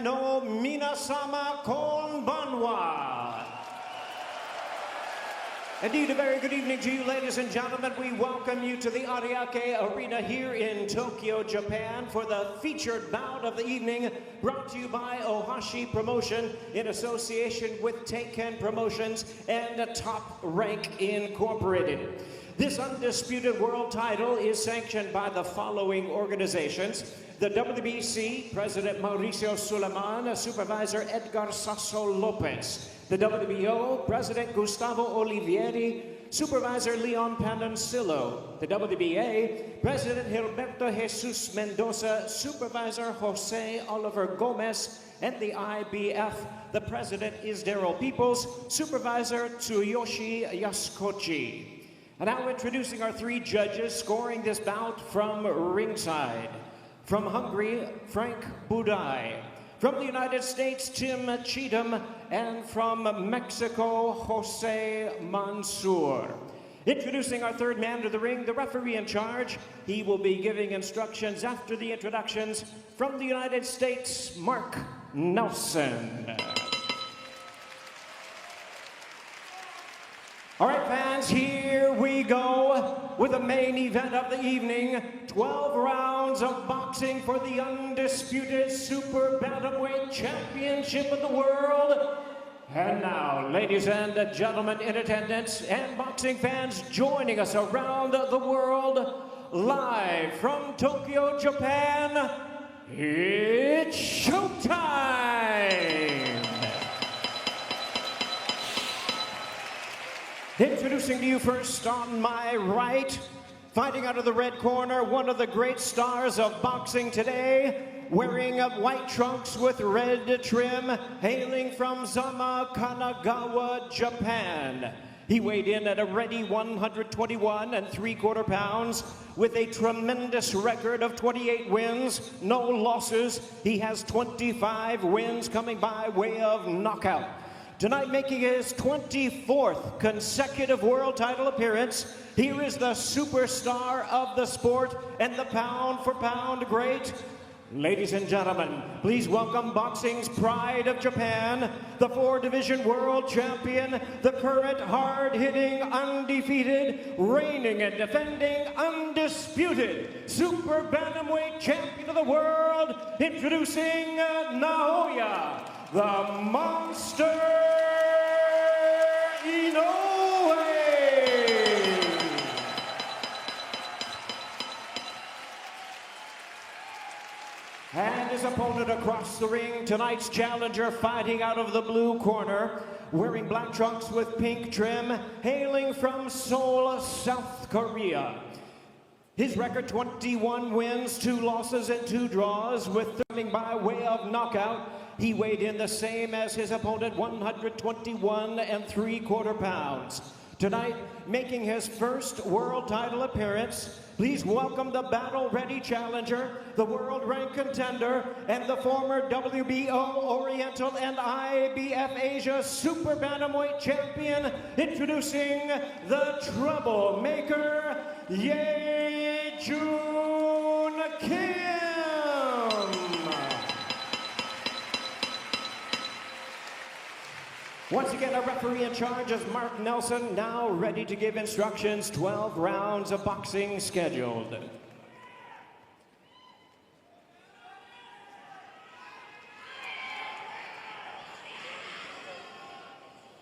No Minasama Konbanwa. Indeed, a very good evening to you, ladies and gentlemen. We welcome you to the Ariake Arena here in Tokyo, Japan for the featured bout of the evening, brought to you by Ohashi Promotion in association with Teiken Promotions and Top Rank Incorporated. This undisputed world title is sanctioned by the following organizations: the WBC, President Mauricio Suleiman, Supervisor Edgar Sasso Lopez; the WBO, President Gustavo Olivieri, Supervisor Leon Panancillo; the WBA, President Gilberto Jesus Mendoza, Supervisor Jose Oliver Gomez; and the IBF, the President is Daryl Peoples, Supervisor Tsuyoshi Yasukochi. And now introducing our three judges scoring this bout from ringside. From Hungary, Frank Budai. From the United States, Tim Cheatham. And from Mexico, Jose Mansour. Introducing our third man to the ring, the referee in charge. He will be giving instructions after the introductions. From the United States, Mark Nelson. All right, fans, here we go with the main event of the evening. 12 rounds of boxing for the undisputed Super Bantamweight Championship of the world. And now, ladies and gentlemen in attendance and boxing fans joining us around the world, live from Tokyo, Japan, it's showtime! Introducing to you first on my right, fighting out of the red corner, one of the great stars of boxing today, wearing white trunks with red trim, hailing from Zama, Kanagawa, Japan. He weighed in at a ready 121 3/4 pounds with a tremendous record of 28 wins, no losses. He has 25 wins coming by way of knockout. Tonight, making his 24th consecutive world title appearance, here is the superstar of the sport and the pound-for-pound great. Ladies and gentlemen, please welcome boxing's pride of Japan, the 4-division world champion, the current hard-hitting, undefeated, reigning and defending, undisputed Super Bantamweight champion of the world, introducing Naoya, the Monster Inoue. And his opponent across the ring, tonight's challenger, fighting out of the blue corner, wearing black trunks with pink trim, hailing from Seoul, South Korea. His record: 21 wins, 2 losses, and 2 draws, with coming by way of knockout. He weighed in the same as his opponent, 121 3/4 pounds. Tonight, making his first world title appearance, please welcome the battle-ready challenger, the world-ranked contender, and the former WBO, Oriental, and IBF Asia Super Bantamweight champion, introducing the troublemaker, Joon Kim. Once again, our referee in charge is Mark Nelson, now ready to give instructions. 12 rounds of boxing scheduled.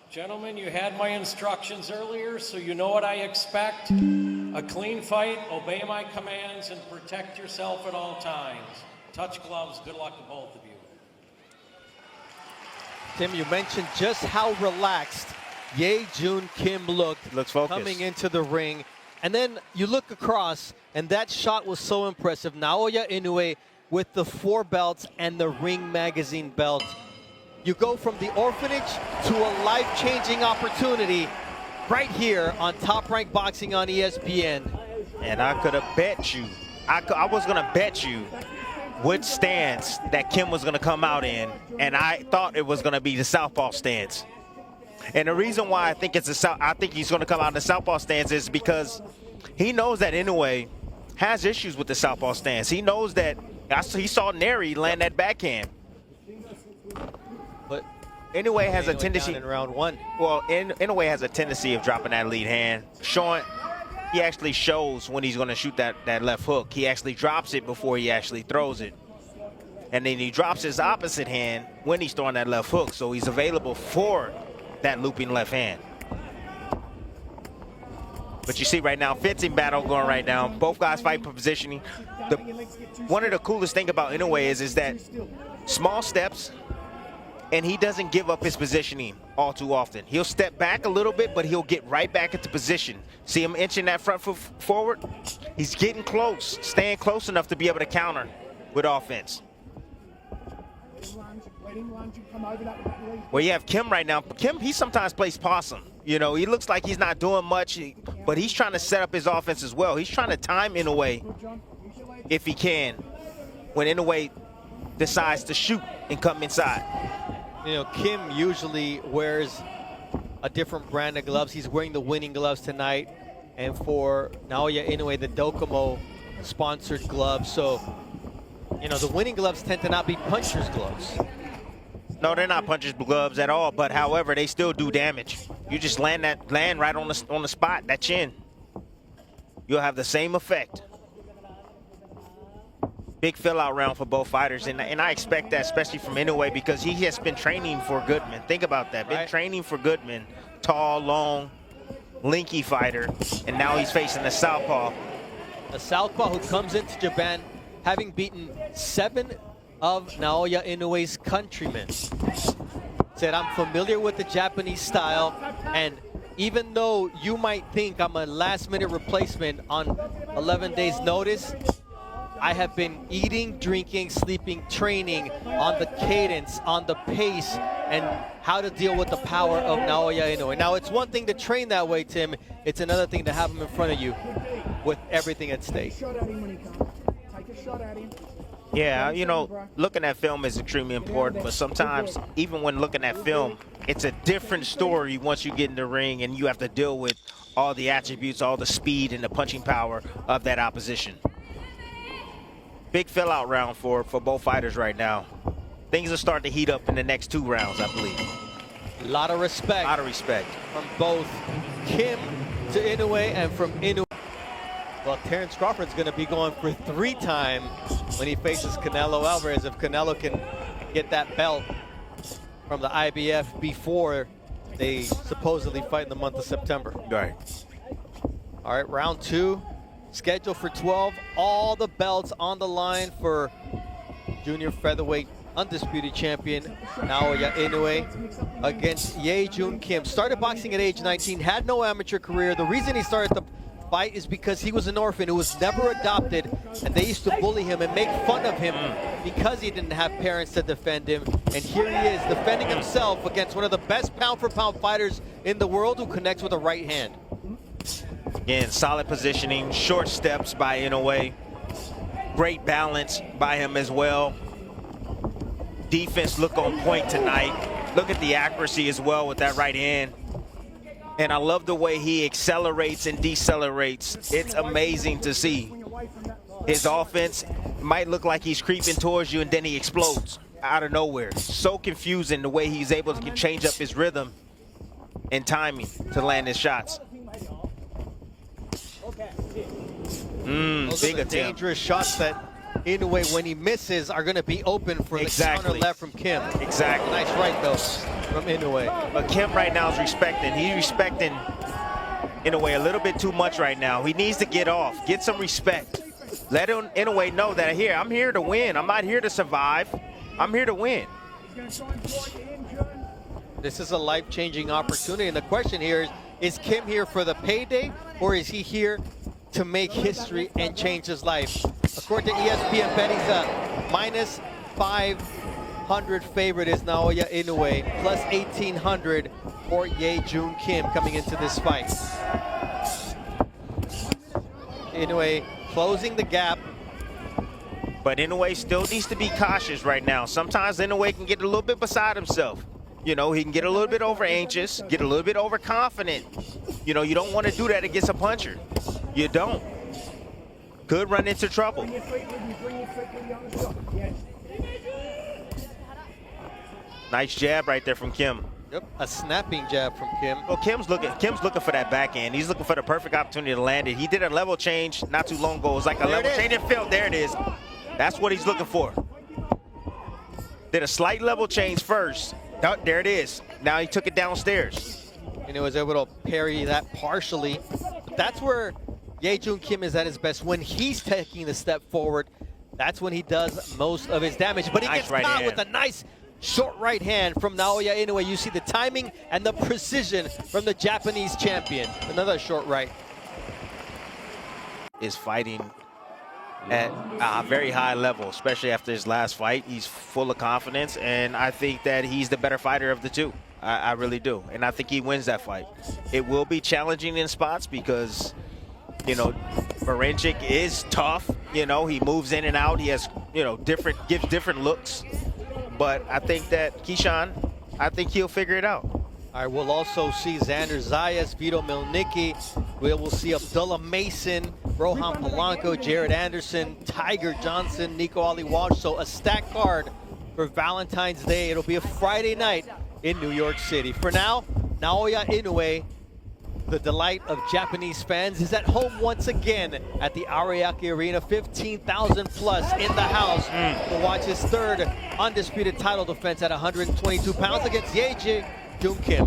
Gentlemen, you had my instructions earlier, so you know what I expect. A clean fight, obey my commands, and protect yourself at all times. Touch gloves. Good luck to both of you. Tim, you mentioned just how relaxed Joon Kim looked coming into the ring. And then you look across, and that shot was so impressive. Naoya Inoue with the 4 belts and the Ring Magazine belt. You go from the orphanage to a life-changing opportunity right here on Top Rank Boxing on ESPN. And I could have bet you, I was going to bet you which stance that Kim was going to come out in, and I thought it was going to be the southpaw stance. And the reason why I think he's going to come out in the southpaw stance is because he knows that Inoue has issues with the southpaw stance. He knows that he saw Neri land that backhand. But Inoue has a Inoue tendency down in round 1. Well, Inoue has a tendency of dropping that lead hand. He actually shows when he's going to shoot that left hook. He actually drops it before he actually throws it. And then he drops his opposite hand when he's throwing that left hook. So he's available for that looping left hand. But you see right now, fencing battle going right now. Both guys fight for positioning. One of the coolest thing about Inoue is that small steps, and he doesn't give up his positioning all too often. He'll step back a little bit, but he'll get right back into position. See him inching that front foot forward? He's getting close, staying close enough to be able to counter with offense. Well, you have Kim right now. Kim, he sometimes plays possum. You know, he looks like he's not doing much, but he's trying to set up his offense as well. He's trying to time Inoue if he can when Inoue decides to shoot and come inside. You know, Kim usually wears a different brand of gloves. He's wearing the winning gloves tonight. And for Naoya Inoue, the Docomo sponsored gloves. So, you know, the winning gloves tend to not be puncher's gloves. No, they're not puncher's gloves at all, but however, they still do damage. You just land right on the spot, that chin. You'll have the same effect. Big fill-out round for both fighters, and I expect that, especially from Inoue, because he has been training for Goodman. Think about that. Been training for Goodman. Tall, long, linky fighter, and now he's facing a southpaw. A southpaw who comes into Japan having beaten 7 of Naoya Inoue's countrymen. Said, I'm familiar with the Japanese style, and even though you might think I'm a last-minute replacement on 11 days' notice, I have been eating, drinking, sleeping, training on the cadence, on the pace, and how to deal with the power of Naoya Inoue. Now, it's one thing to train that way, Tim. It's another thing to have him in front of you with everything at stake. Yeah, you know, looking at film is extremely important, but sometimes, even when looking at film, it's a different story once you get in the ring and you have to deal with all the attributes, all the speed and the punching power of that opposition. Big fill-out round for both fighters right now. Things will start to heat up in the next 2 rounds, I believe. A lot of respect. A lot of respect. From both Kim to Inoue and from Inoue. Well, Terrence Crawford's going to be going for 3 time when he faces Canelo Alvarez. If Canelo can get that belt from the IBF before they supposedly fight in the month of September. Right. All right, round 2. Scheduled for 12. All the belts on the line for junior featherweight undisputed champion Naoya Inoue against Joon Kim. Started boxing at age 19, had no amateur career. The reason he started the fight is because he was an orphan who was never adopted, and they used to bully him and make fun of him because he didn't have parents to defend him. And here he is defending himself against one of the best pound-for-pound fighters in the world who connects with a right hand. Again, solid positioning, short steps by Inoue. Great balance by him as well. Defense look on point tonight. Look at the accuracy as well with that right hand. And I love the way he accelerates and decelerates. It's amazing to see. His offense might look like he's creeping towards you and then he explodes out of nowhere. So confusing the way he's able to change up his rhythm and timing to land his shots. Those Big are the attempt. dangerous shots that Inoue, when he misses, are going to be open for the counter left from Kim. Exactly. Nice right, though, from Inoue. But Kim right now is respecting. He's respecting Inoue a little bit too much right now. He needs to get off, get some respect. Let Inoue know that I'm here to win. I'm not here to survive. I'm here to win. This is a life-changing opportunity, and the question here is Kim here for the payday, or is he here to make history and change his life? According to ESPN betting, a minus 500 favorite is Naoya Inoue, plus 1,800 for Joon Kim coming into this fight. Inoue closing the gap. But Inoue still needs to be cautious right now. Sometimes Inoue can get a little bit beside himself. You know, he can get a little bit over anxious, get a little bit overconfident. You know, you don't want to do that against a puncher. You don't. Could run into trouble. Nice jab right there from Kim. Yep, a snapping jab from Kim. Well, Kim's looking for that backhand. He's looking for the perfect opportunity to land it. He did a level change not too long ago. It was like a level change and failed. There it is. That's what he's looking for. Did a slight level change first. Oh, there it is. Now he took it downstairs. And he was able to parry that partially. But that's where Joon Kim is at his best. When he's taking the step forward, that's when he does most of his damage. But he gets caught with a nice short right hand from Naoya Inoue. You see the timing and the precision from the Japanese champion. Another short right. Is fighting at a very high level, especially after his last fight. He's full of confidence, and I think that he's the better fighter of the two. I really do, and I think he wins that fight. It will be challenging in spots because, you know, Baranchyk is tough. You know, he moves in and out. He has, you know, gives different looks. But I think that Keyshawn, I think he'll figure it out. All right, we'll also see Xander Zayas, Vito Milnicki. We will see Abdullah Mason, Rohan Polanco, Jared Anderson, Tiger Johnson, Nico Ali Walsh. So a stacked card for Valentine's Day. It'll be a Friday night in New York City. For now, Naoya Inoue, the delight of Japanese fans, is at home once again at the Ariake Arena. 15,000 plus in the house to watch his third undisputed title defense at 122 pounds against Joon Kim.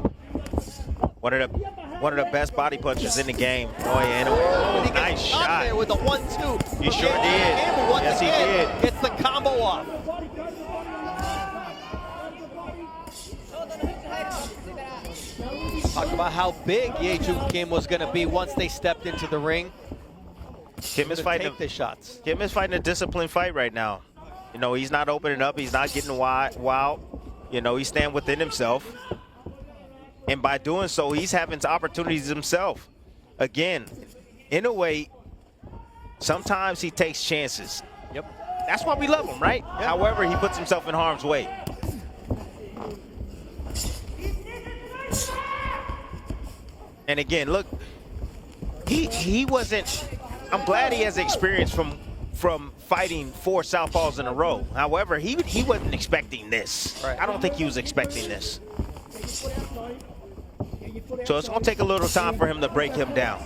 One of the best body punchers in the game. Naoya Inoue. Nice shot. There with a 1-2. He sure did. Yes, he did. Gets the combo off. Talk about how big Joon Kim was going to be once they stepped into the ring. Kim is fighting the shots. Kim is fighting a disciplined fight right now. You know, he's not opening up. He's not getting wild. You know, he's staying within himself. And by doing so, he's having opportunities himself. Again, in a way, sometimes he takes chances. Yep. That's why we love him, right? Yep. However, he puts himself in harm's way. And again, look, he wasn't. I'm glad he has experience from fighting 4 southpaws in a row. However, he wasn't expecting this. Right. I don't think he was expecting this. So it's going to take a little time for him to break him down.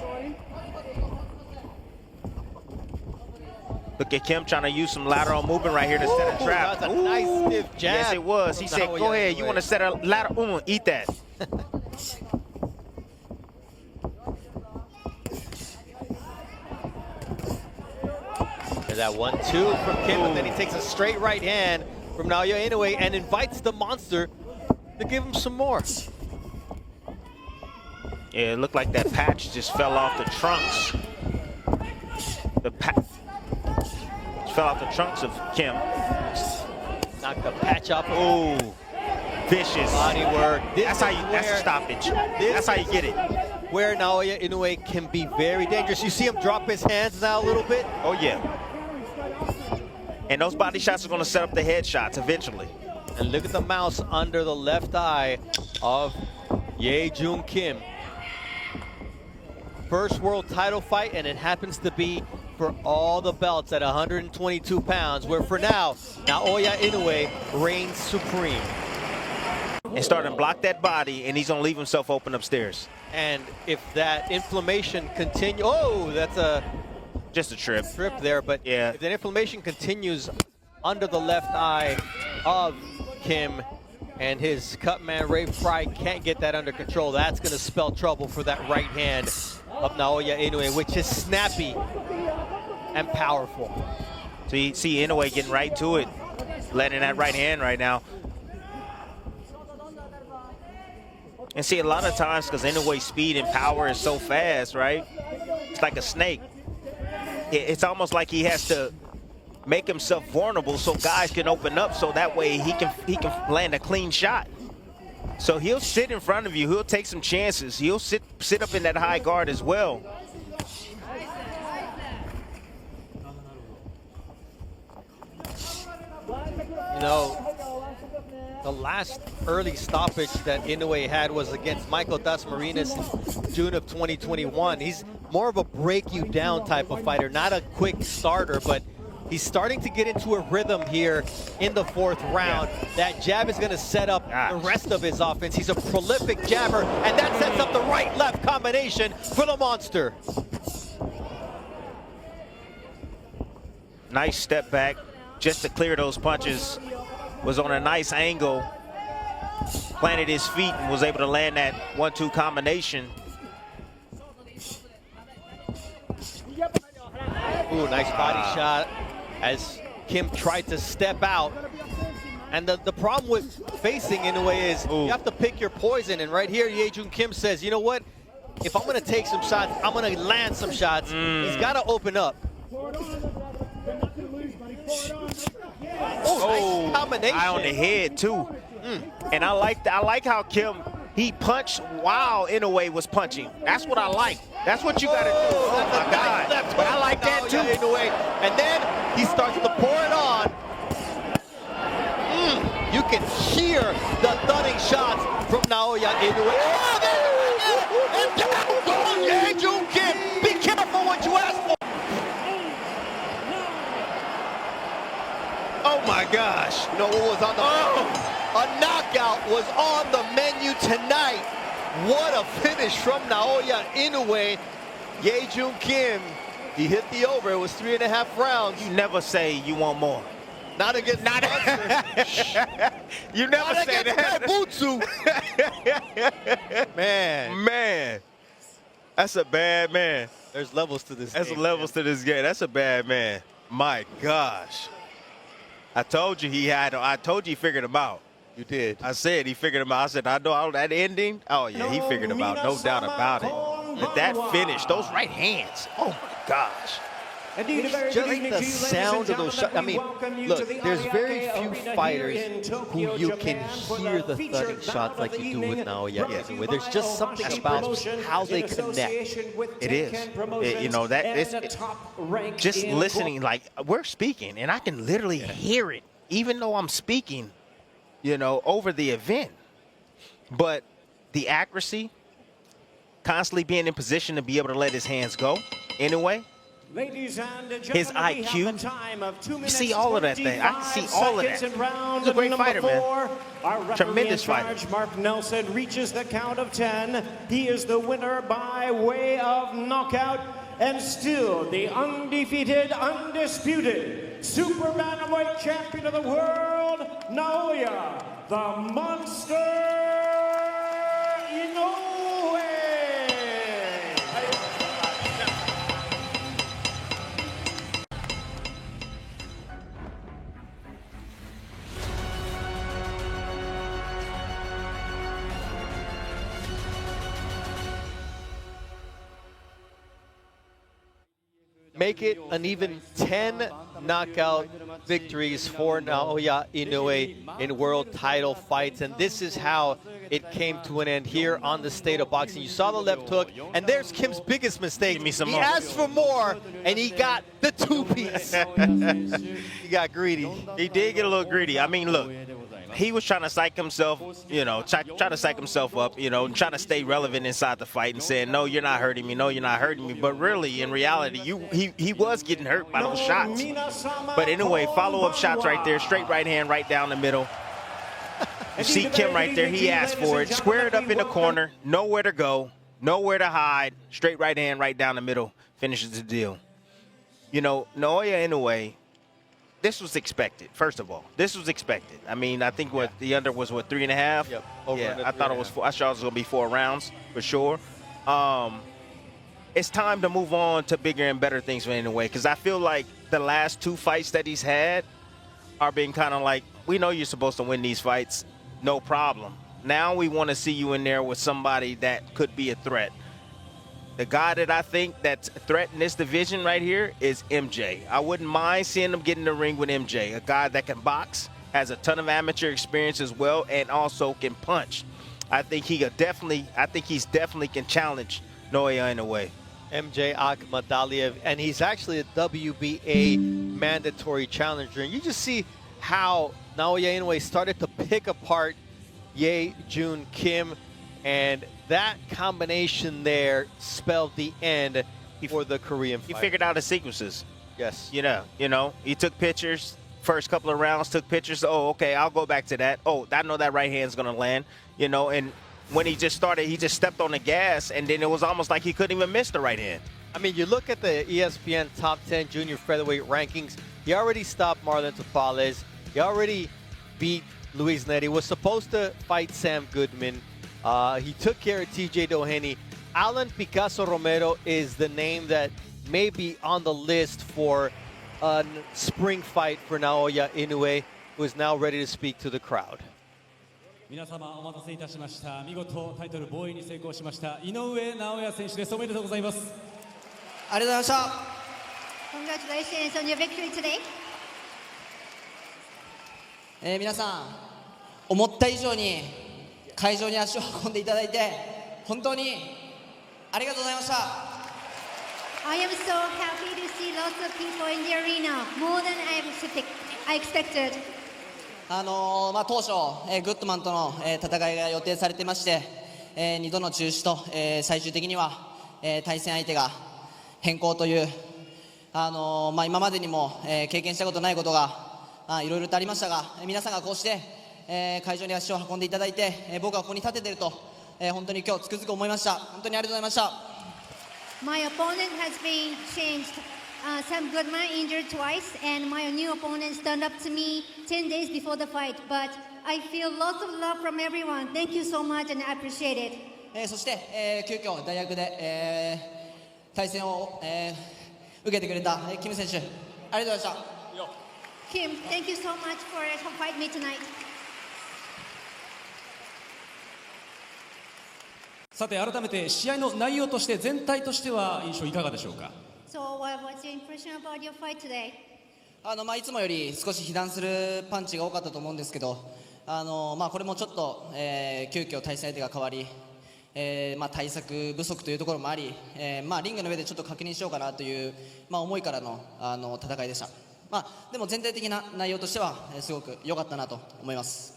Look at Kim trying to use some lateral movement right here to set a trap. That's a nice stiff jab. Yes, it was. He said, go ahead. You want to set a lateral? Eat that. There's that 1-2 from Kim, and then he takes a straight right hand from Naoya Inoue and invites the monster to give him some more. Yeah, it looked like that patch just fell off the trunks. The patch fell off the trunks of Kim. Knocked the patch up. Oh, vicious body work. That's a stoppage. That's how you get it. Where Naoya Inoue can be very dangerous. You see him drop his hands now a little bit. Oh yeah. And those body shots are going to set up the head shots eventually. And look at the mouse under the left eye of Joon Kim. First world title fight, and it happens to be for all the belts at 122 pounds, where for now, Naoya Inoue reigns supreme. And starting to block that body, and he's going to leave himself open upstairs. And if that inflammation continues, that's just a trip there, but yeah, if that inflammation continues under the left eye of Kim, and his cut man Ray Fry can't get that under control, that's going to spell trouble for that right hand of Naoya Inoue, which is snappy and powerful. So you see Inoue getting right to it, letting that right hand right now. And see, a lot of times, because Inoue's speed and power is so fast, right? It's like a snake. It's almost like he has to make himself vulnerable so guys can open up, so that way he can land a clean shot. So he'll sit in front of you. He'll take some chances. He'll sit up in that high guard as well. You know, the last early stoppage that Inoue had was against Michael Dasmariñas in June of 2021. He's more of a break you down type of fighter, not a quick starter, but He's starting to get into a rhythm here in the 4th round. That jab is going to set up the rest of his offense. He's a prolific jabber, and that sets up the right-left combination for the monster. Nice step back just to clear those punches. Was on a nice angle. Planted his feet and was able to land that 1-2 combination. Ooh, nice body shot as Kim tried to step out. And the problem with facing Inoue is you have to pick your poison. And right here, Joon Kim says, you know what? If I'm going to take some shots, I'm going to land some shots. He's got to open up. Oh, nice combination. Eye on the head, too. And I like how Kim, he punched while Inoue was punching. That's what I like. That's what you got to do. Oh, my God. But I like that, too. Inoue. And then he starts to pour it on. You can hear the thudding shots from Naoya Inoue. Oh, there it is! And down goes Joon Kim. Be careful what you ask for. Oh, my gosh. You know what was on the A knockout was on the menu tonight. What a finish from Naoya Inoue. Joon Kim, he hit the over. It was 3.5 rounds. You never say you want more. Not against You never Not say against that. Butsu. Man. That's a bad man. There's levels to this There's game. levels to this game. That's a bad man. My gosh. I told you I told you he figured him out. You did. I said he figured him out. I said, I know that ending. Oh, yeah, he figured him out. No doubt about it. But that finish, those right hands. Oh, my gosh. Indeed, a very Just good evening the to you, ladies sound and of those shots. I gentlemen. mean, We welcome you look, to the there's very Ariake few Arena fighters here in Tokyo, who you can Japan, for hear the featured thudding bout shots of like the you do with evening, Naoya brought to you Inoue. There's by just something Ohashi about Promotion how they in connect. association with It is. Tenkan Promotions You know, that and is a top rank just in listening, like we're speaking, and I can literally hear it, even though I'm speaking, over the event. But the accuracy, constantly being in position to be able to let his hands go, anyway. Ladies and gentlemen, His IQ, we have a time of 2 minutes, you see all of that thing. I can see all of that. seconds in round He's a great number fighter, man. 4. Our referee Tremendous in charge, fighter. Mark Nelson, reaches the count of 10. He is the winner by way of knockout, and still the undefeated, undisputed super bantamweight champion of the world, Naoya the Monster Inoue. Make it an even 10 knockout victories for Naoya Inoue in world title fights. And this is how it came to an end here on the State of Boxing. You saw the left hook, and there's Kim's biggest mistake. Give me some he more. asked for more, and he got the 2-piece. He got greedy. He did get a little greedy. I mean, look, he was trying to psych himself, try to psych himself up, and try to stay relevant inside the fight and saying, no, you're not hurting me. No, you're not hurting me. But really, in reality, he was getting hurt by those shots. But anyway, follow-up shots right there. Straight right hand right down the middle. You see Kim right there. He asked for it. Squared up in the corner. Nowhere to go. Nowhere to hide. Straight right hand right down the middle. Finishes the deal. Naoya Inoue, this was expected, first of all. This was expected. I mean, I think the under was, 3.5? Yep. I thought it was 4. I thought it was going to be 4 rounds for sure. It's time to move on to bigger and better things for Inoue, because I feel like the last 2 fights that he's had are being kind of like, we know you're supposed to win these fights, no problem. Now we want to see you in there with somebody that could be a threat. The guy that I think that's a threat in this division right here is MJ. I wouldn't mind seeing him get in the ring with MJ, a guy that can box, has a ton of amateur experience as well, and also can punch. I think he's definitely can challenge Naoya Inoue. MJ Akhmadaliev, and he's actually a WBA mandatory challenger. And you just see how Naoya Inoue started to pick apart Joon Kim, and that combination there spelled the end for the Korean fighter. He figured out his sequences. Yes. He took pictures. First couple of rounds, took pictures. Oh, okay, I'll go back to that. Oh, I know that right hand's gonna land. And when he just started, he just stepped on the gas, and then it was almost like he couldn't even miss the right hand. I mean, you look at the ESPN top 10 junior featherweight rankings. He already stopped Marlon Tapales. He already beat Luis Neri. Was supposed to fight Sam Goodman. He took care of TJ Doheny. Alan Picasso Romero is the name that may be on the list for a spring fight for Naoya Inoue, who is now ready to speak to the crowd. 皆様お待たせいたしました。見事タイトル防衛に成功しました井上尚弥選手です。おめでとうございます。ありがとうございました。 Congratulations on your victory today. 皆さん、思った以上に会場に足を運んでいただいて本当にありがとうございました。 I am so happy to see lots of people in the arena, more than I expected. 当初、グッドマンとの、戦いが予定されてまして、2度の中止と、最終的には、対戦相手が変更という、今までにも、経験したことないことがいろいろとありましたが、皆さんがこうして、会場に足を運んでいただいて、僕がここに立てていると、本当に今日つくづく思いました。本当にありがとうございました。 My opponent has been changed. Sam Goodman injured twice, and my new opponent stood up to me 10 days before the fight. But I feel lots of love from everyone. Thank you so much, and I appreciate it. そして、急遽大学で、対戦を、受けてくれた、キム選手、ありがとうございました。 Kim, thank you so much for fighting me tonight. さて改めて試合の内容として全体としては印象いかがでしょうか。 So, what's your impression about your fight today? いつもより少し被弾するパンチが多かったと思うんですけど、これもちょっと、急遽対戦相手が変わり、対策不足というところもあり、リングの上でちょっと確認しようかなという、思いからの、戦いでした。でも全体的な内容としては、すごく良かったなと思います。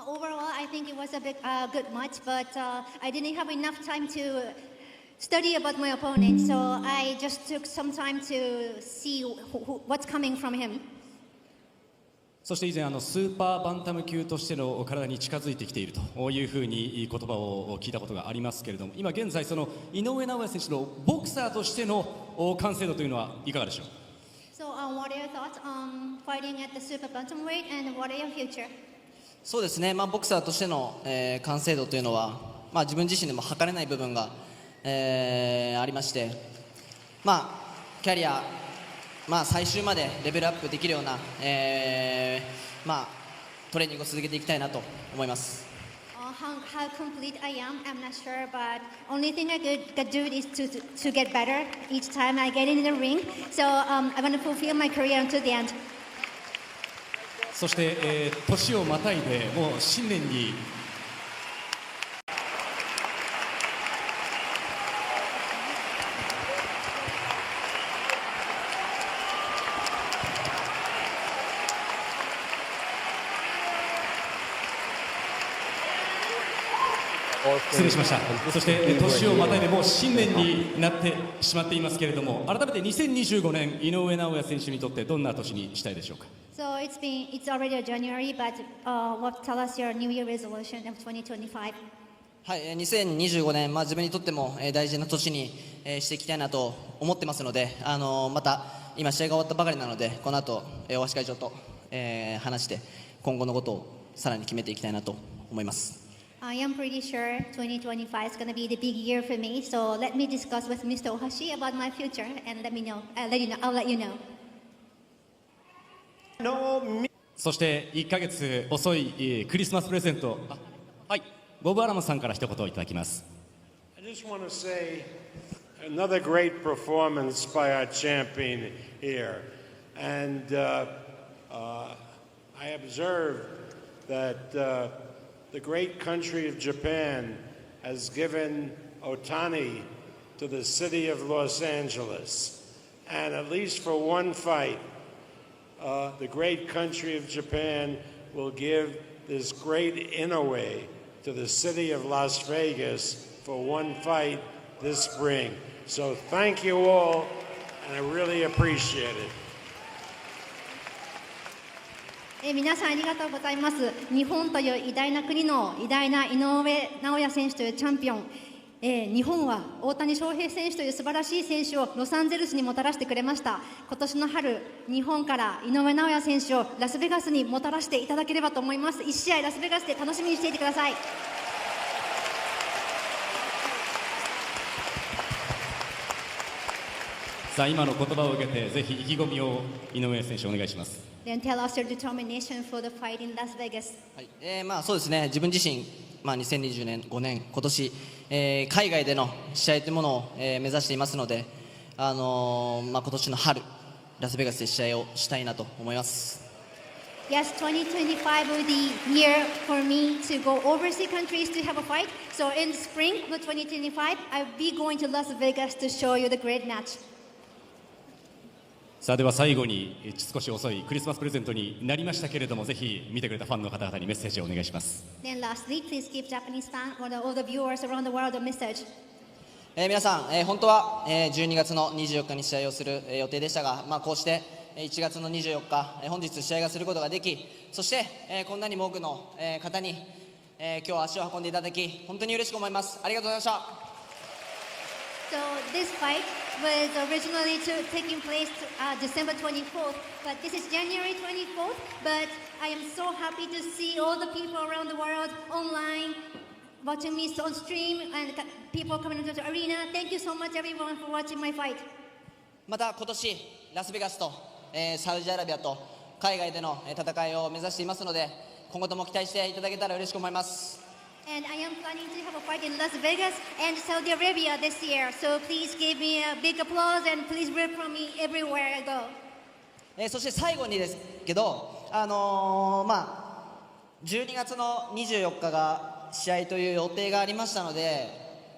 Overall, I think it was a bit good match, but I didn't have enough time to study about my opponent, so I just took some time to see what's coming from him. そして以前スーパーバンタム級としての体に近づいてきているというふうに言葉を聞いたことがありますけれども、今現在その井上尚弥選手のボクサーとしての完成度というのはいかがでしょう。 So, what are your thoughts on fighting at the super bantamweight, and what are your future? そうですね、ボクサーとしての、完成度というのは、自分自身でも測れない部分が、ありまして、キャリア、最終までレベルアップできるような、トレーニングを続けていきたいなと思います。 How complete I am, I'm not sure, but only thing I could do is to get better each time I get in the ring. So, I'm going to fulfill my career until the end. そして、年をまたいでもう新年に失礼しました。そして年をまたいでもう新年になってしまっていますけれども、改めて2025年井上尚弥選手にとってどんな年にしたいでしょうか。 So it's already January, but tell us your New Year resolution of 2025. はい、2025年、自分にとっても大事な年にしていきたいなと思ってますので、また今試合が終わったばかりなので、この後大橋会長と話して今後のことをさらに決めていきたいなと思います。 I am pretty sure 2025 is going to be the big year for me. So let me discuss with Mr. Ohashi about my future, and let me know. I'll let you know. そして1ヶ月遅いクリスマスプレゼント、はい、ボブ・アラムさんから一言いただきます。 I just want to say another great performance by our champion here, and I observed that the great country of Japan has given Otani to the city of Los Angeles, and at least for one fight, the great country of Japan will give this great Inoue to the city of Las Vegas for one fight this spring. So thank you all, and I really appreciate it. 皆さんありがとうございます。日本という偉大な国の偉大な井上尚弥選手というチャンピオン、日本は大谷翔平選手という素晴らしい選手をロサンゼルスにもたらしてくれました。今年の春、日本から井上尚弥選手をラスベガスにもたらしていただければと思います。1試合ラスベガスで楽しみにしていてください。さあ今の言葉を受けてぜひ意気込みを井上選手お願いします。Then tell us your determination for the fight in Las Vegas. はい、そうですね、自分自身、2020年、5年、今年、海外での試合というものを、目指していますので、今年の春、ラスベガスで試合をしたいなと思います。Yes, 2025 will be the year for me to go overseas countries to have a fight. So in spring of 2025, I'll be going to Las Vegas to show you the great match. さあでは最後に少し遅いクリスマスプレゼントになりましたけれども、ぜひ見てくれたファンの方々にメッセージをお願いします。Then lastly, please give Japanese fan or all the viewers around the world a message. 皆さん、本当は、12月の24日に試合をする、予定でしたが、こうして1月の24日、本日試合がすることができ、そして、こんなにも多くの、方に、今日足を運んでいただき、本当に嬉しく思います。ありがとうございました。So this fight was originally taking place December 24th, but this is January 24th. But I am so happy to see all the people around the world online watching me on stream and people coming into the arena. Thank you so much everyone for watching my fight. また今年ラスベガスと、サウジアラビアと海外での戦いを目指していますので、今後とも期待していただけたら嬉しく思います。And I am planning to have a fight in Las Vegas and Saudi Arabia this year. So please give me a big applause and please root for me everywhere I go. そして最後にですけど、12月の24日が試合という予定がありましたので、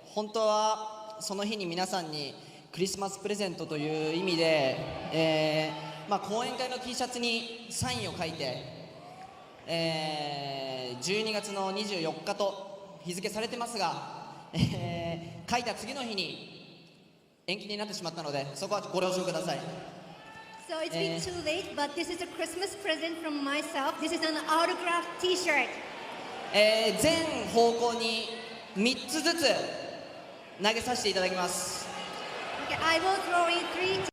本当はその日に皆さんにクリスマスプレゼントという意味で、講演会の T シャツにサインを書いて、12月の24日と日付されてますが、書いた次の日に延期になってしまったので、そこはご了承ください。So it's been too late, but this is a Christmas present from myself. This is an autographed T-shirt. 全方向に3つずつ投げさせていただきます。Okay, I will throw in 3